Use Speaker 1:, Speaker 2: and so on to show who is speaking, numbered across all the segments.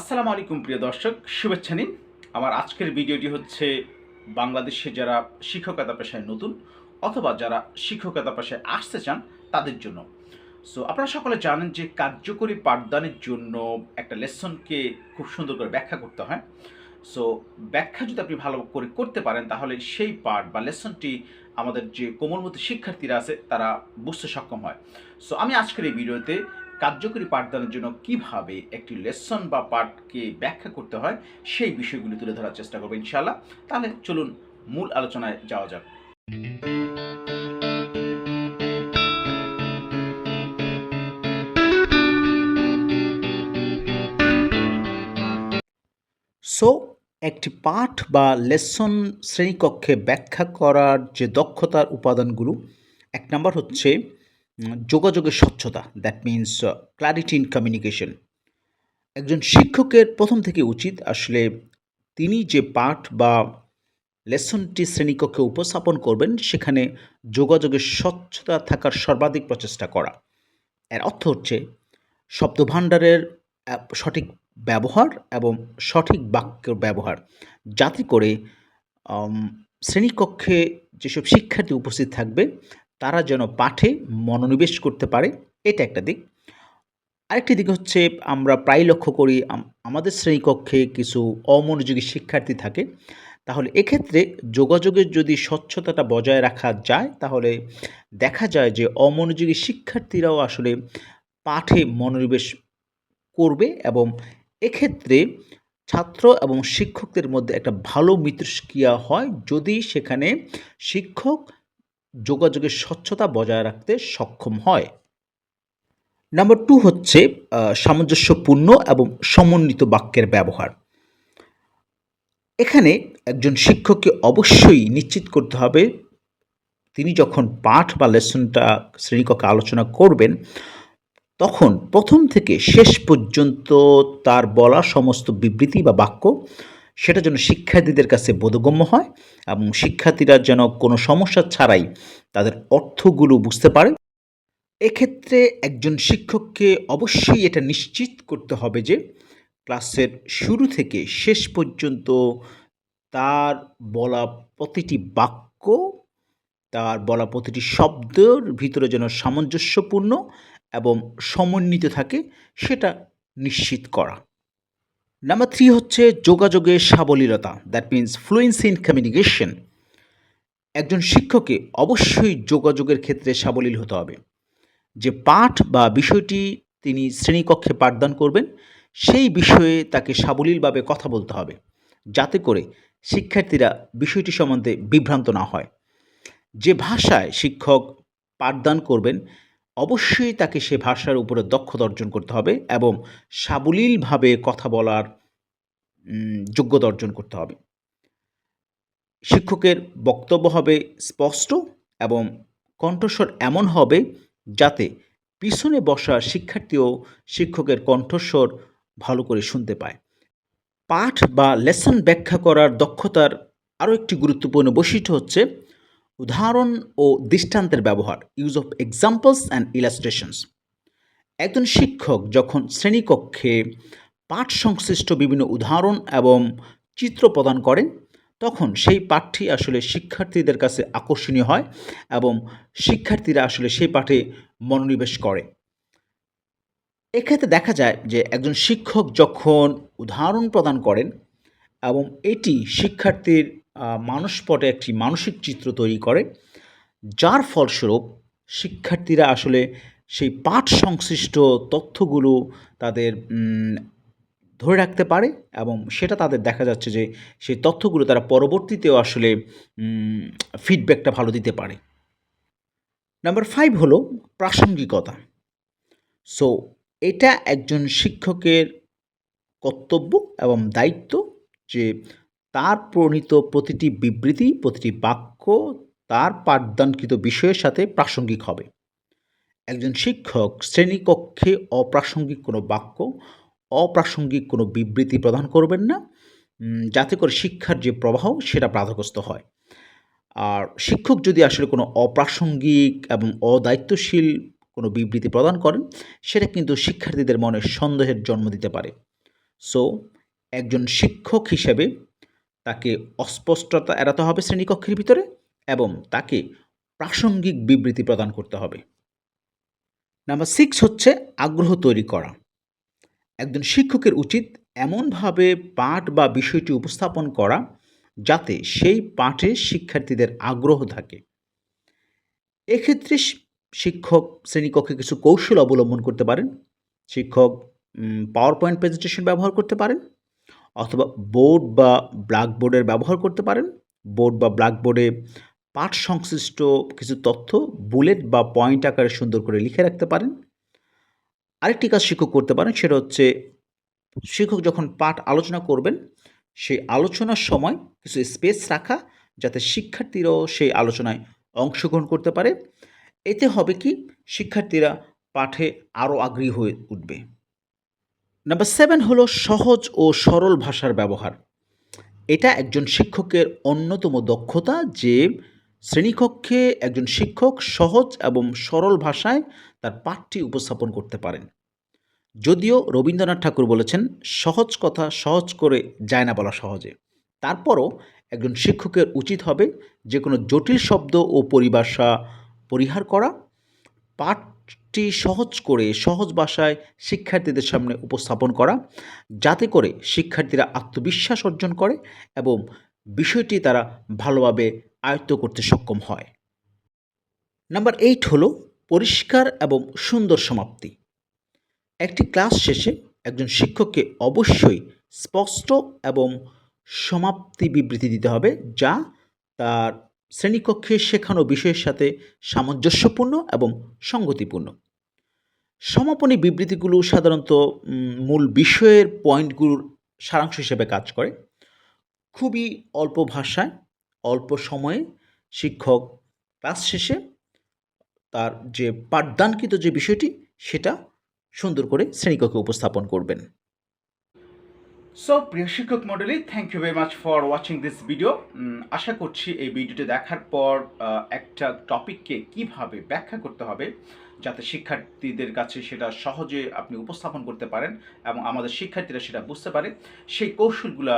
Speaker 1: আসসালামু আলাইকুম প্রিয় দর্শক, শুভেচ্ছা নিন। আমার আজকের ভিডিওটি হচ্ছে বাংলাদেশে যারা শিক্ষকতা পেশায় নতুন অথবা যারা শিক্ষকতা পেশায় আসতে চান তাদের জন্য। সো আপনারা সকলে জানেন যে কার্যকরী পাঠদানের জন্য একটা লেসনকে খুব সুন্দর করে ব্যাখ্যা করতে হয়। সো ব্যাখ্যা যদি আপনি ভালো করে করতে পারেন তাহলে সেই পাঠ বা লেসনটি আমাদের যে কোমলমতি শিক্ষার্থীরা আছে তারা বুঝতে সক্ষম হয়। সো আমি আজকের এই ভিডিওতে কার্যকরী পাঠদানের জন্য কিভাবে একটি লেসন বা পাঠকে ব্যাখ্যা করতে হয় সেই বিষয়গুলি তুলে ধরার চেষ্টা করবো ইনশাআল্লাহ। তাহলে চলুন মূল আলোচনায় যাওয়া যাক। সো একটি পাঠ বা লেসন শ্রেণীকক্ষে ব্যাখ্যা করার যে দক্ষতার উপাদানগুলো, এক নাম্বার হচ্ছে যোগাযোগের স্বচ্ছতা, that means clarity in communication. একজন শিক্ষকের প্রথম থেকে উচিত আসলে তিনি যে পাঠ বা লেসনটি শ্রেণীকক্ষে উপস্থাপন করবেন সেখানে যোগাযোগের স্বচ্ছতা থাকার সর্বাধিক প্রচেষ্টা করা। এর অর্থ হচ্ছে শব্দভাণ্ডারের সঠিক ব্যবহার এবং সঠিক বাক্যের ব্যবহার, যাতে করে আম শ্রেণীকক্ষে যেসব শিক্ষার্থী উপস্থিত থাকবে তারা যেন পাঠে মনোনিবেশ করতে পারে, এটা একটা দিক। আরেকটি দিক হচ্ছে আমরা প্রায়ই লক্ষ্য করি আমাদের শ্রেণীকক্ষে কিছু অমনোযোগী শিক্ষার্থী থাকে। তাহলে এক্ষেত্রে যোগাযোগের যদি স্বচ্ছতাটা বজায় রাখা যায় তাহলে দেখা যায় যে অমনোযোগী শিক্ষার্থীরাও আসলে পাঠে মনোনিবেশ করবে এবং এক্ষেত্রে ছাত্র এবং শিক্ষকদের মধ্যে একটা ভালো মিথস্ক্রিয়া হয় যদি সেখানে শিক্ষক যোগাযোগের স্বচ্ছতা বজায় রাখতে সক্ষম হয়। নাম্বার 2 হচ্ছে সামঞ্জস্যপূর্ণ এবং সমন্বিত বাক্যের ব্যবহার। এখানে একজন শিক্ষককে অবশ্যই নিশ্চিত করতে হবে তিনি যখন পাঠ বা লেসনটা শ্রেণীকক্ষে আলোচনা করবেন, তখন ১ম থেকে শেষ পর্যন্ত তার বলা সমস্ত বিবৃতি বা বাক্য সেটা যেন শিক্ষার্থীদের কাছে বোধগম্য হয় এবং শিক্ষার্থীরা যেন কোনো সমস্যা ছাড়াই তাদের অর্থগুলো বুঝতে পারে। এক্ষেত্রে একজন শিক্ষককে অবশ্যই এটা নিশ্চিত করতে হবে যে ক্লাসের শুরু থেকে শেষ পর্যন্ত তার বলা প্রতিটি বাক্য, তার বলা প্রতিটি শব্দের ভিতরে যেন সামঞ্জস্যপূর্ণ এবং সমন্বিত থাকে সেটা নিশ্চিত করা। নাম্বার 3 হচ্ছে যোগাযোগের সাবলীলতা, that means fluency in communication. একজন শিক্ষককে অবশ্যই যোগাযোগের ক্ষেত্রে সাবলীল হতে হবে। যে পাঠ বা বিষয়টি তিনি শ্রেণীকক্ষে পাঠদান করবেন সেই বিষয়ে তাকে সাবলীলভাবে কথা বলতে হবে, যাতে করে শিক্ষার্থীরা বিষয়টি সম্বন্ধে বিভ্রান্ত না হয়। যে ভাষায় শিক্ষক পাঠদান করবেন অবশ্যই তাকে সে ভাষার উপরে দক্ষতা অর্জন করতে হবে এবং সাবলীলভাবে কথা বলার যোগ্যতা অর্জন করতে হবে। শিক্ষকের বক্তব্য হবে স্পষ্ট এবং কণ্ঠস্বর এমন হবে যাতে পিছনে বসা শিক্ষার্থীও শিক্ষকের কণ্ঠস্বর ভালো করে শুনতে পায়। পাঠ বা লেসন ব্যাখ্যা করার দক্ষতার আরও একটি গুরুত্বপূর্ণ বৈশিষ্ট্য হচ্ছে উদাহরণ ও দৃষ্টান্তের ব্যবহার, use of examples and illustrations. একজন শিক্ষক যখন শ্রেণীকক্ষে পাঠ সংশ্লিষ্ট বিভিন্ন উদাহরণ এবং চিত্র প্রদান করেন তখন সেই পাঠটি আসলে শিক্ষার্থীদের কাছে আকর্ষণীয় হয় এবং শিক্ষার্থীরা আসলে সেই পাঠে মনোনিবেশ করে। এক্ষেত্রে দেখা যায় যে একজন শিক্ষক যখন উদাহরণ প্রদান করেন এবং এটি শিক্ষার্থীর মানসপটে একটি মানসিক চিত্র তৈরি করে, যার ফলস্বরূপ শিক্ষার্থীরা আসলে সেই পাঠ সংশ্লিষ্ট তথ্যগুলো তাদের ধরে রাখতে পারে এবং সেটা তাদের দেখা যাচ্ছে যে সেই তথ্যগুলো তারা পরবর্তীতেও আসলে ফিডব্যাকটা ভালো দিতে পারে। নাম্বার 5 হলো প্রাসঙ্গিকতা। সো এটা একজন শিক্ষকের কর্তব্য এবং দায়িত্ব যে তার প্রণীত প্রতিটি বিবৃতি, প্রতিটি বাক্য তার পাঠদানকৃত বিষয়ের সাথে প্রাসঙ্গিক হবে। একজন শিক্ষক শ্রেণীকক্ষে অপ্রাসঙ্গিক কোনো বাক্য, অপ্রাসঙ্গিক কোনো বিবৃতি প্রদান করবেন না, যাতে করে শিক্ষার যে প্রবাহ সেটা বাধাগ্রস্ত হয়। আর শিক্ষক যদি আসলে কোনো অপ্রাসঙ্গিক এবং অদায়িত্বশীল কোনো বিবৃতি প্রদান করেন, সেটা কিন্তু শিক্ষার্থীদের মনে সন্দেহের জন্ম দিতে পারে। সো একজন শিক্ষক হিসেবে তাকে অস্পষ্টতা এড়াতে হবে শ্রেণীকক্ষের ভিতরে এবং তাকে প্রাসঙ্গিক বিবৃতি প্রদান করতে হবে। নাম্বার 6 হচ্ছে আগ্রহ তৈরি করা। একজন শিক্ষকের উচিত এমনভাবে পাঠ বা বিষয়টি উপস্থাপন করা যাতে সেই পাঠে শিক্ষার্থীদের আগ্রহ থাকে। এক্ষেত্রে শিক্ষক শ্রেণীকক্ষে কিছু কৌশল অবলম্বন করতে পারেন। শিক্ষক পাওয়ার পয়েন্ট প্রেজেন্টেশন ব্যবহার করতে পারেন অথবা বোর্ড বা ব্ল্যাকবোর্ডের ব্যবহার করতে পারেন। বোর্ড বা ব্ল্যাকবোর্ডে পাঠ সংশ্লিষ্ট কিছু তথ্য বুলেট বা পয়েন্ট আকারে সুন্দর করে লিখে রাখতে পারেন। আরেকটি কাজ শিক্ষক করতে পারেন, সেটা হচ্ছে শিক্ষক যখন পাঠ আলোচনা করবেন, সেই আলোচনার সময় কিছু স্পেস রাখা যাতে শিক্ষার্থীরাও সেই আলোচনায় অংশগ্রহণ করতে পারে। এতে হবে কি শিক্ষার্থীরা পাঠে আরও আগ্রহী হয়ে উঠবে। নাম্বার 7 হলো সহজ ও সরল ভাষার ব্যবহার। এটা একজন শিক্ষকের অন্যতম দক্ষতা যে শ্রেণীকক্ষে একজন শিক্ষক সহজ এবং সরল ভাষায় তার পাঠটি উপস্থাপন করতে পারেন। যদিও রবীন্দ্রনাথ ঠাকুর বলেছেন, "সহজ কথা সহজ করে যায় না বলা সহজে।" তারপরও একজন শিক্ষকের উচিত হবে যেকোনো জটিল শব্দ ও পরিভাষা পরিহার করা, পাঠটি সহজ করে সহজ ভাষায় শিক্ষার্থীদের সামনে উপস্থাপন করা, যাতে করে শিক্ষার্থীরা আত্মবিশ্বাস অর্জন করে এবং বিষয়টি তারা ভালোভাবে আয়ত্ত করতে সক্ষম হয়। নাম্বার 8 হলো পরিষ্কার এবং সুন্দর সমাপ্তি। একটি ক্লাস শেষে একজন শিক্ষককে অবশ্যই স্পষ্ট এবং সমাপ্তি বিবৃতি দিতে হবে যা তার শ্রেণীকক্ষে শেখানো বিষয়ের সাথে সামঞ্জস্যপূর্ণ এবং সঙ্গতিপূর্ণ। সমাপনী বিবৃতিগুলো সাধারণত মূল বিষয়ের পয়েন্টগুলোর সারাংশ হিসেবে কাজ করে। খুবই অল্প ভাষায়, অল্প সময়ে শিক্ষক ক্লাস শেষে তার যে পাঠদানকৃত যে বিষয়টি সেটা সুন্দর করে শ্রেণীকক্ষে উপস্থাপন করবেন। সো প্রিয় শিক্ষক মণ্ডলী, thank you very much for watching this video. আশা করছি এই ভিডিওটি দেখার পর একটা টপিককে কিভাবে ব্যাখ্যা করতে হবে যাতে শিক্ষার্থীদের কাছে সেটা সহজে আপনি উপস্থাপন করতে পারেন এবং আমাদের শিক্ষার্থীরা সেটা বুঝতে পারে, সেই কৌশলগুলো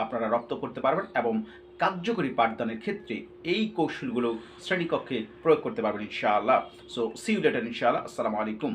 Speaker 1: আপনারা রপ্ত করতে পারবেন এবং কার্যকরী পাঠদানের ক্ষেত্রে এই কৌশলগুলো শ্রেণীকক্ষে প্রয়োগ করতে পারবেন ইনশাআল্লাহ। সো সি ইউ লেটার ইনশাআল্লাহ। আসসালামু আলাইকুম।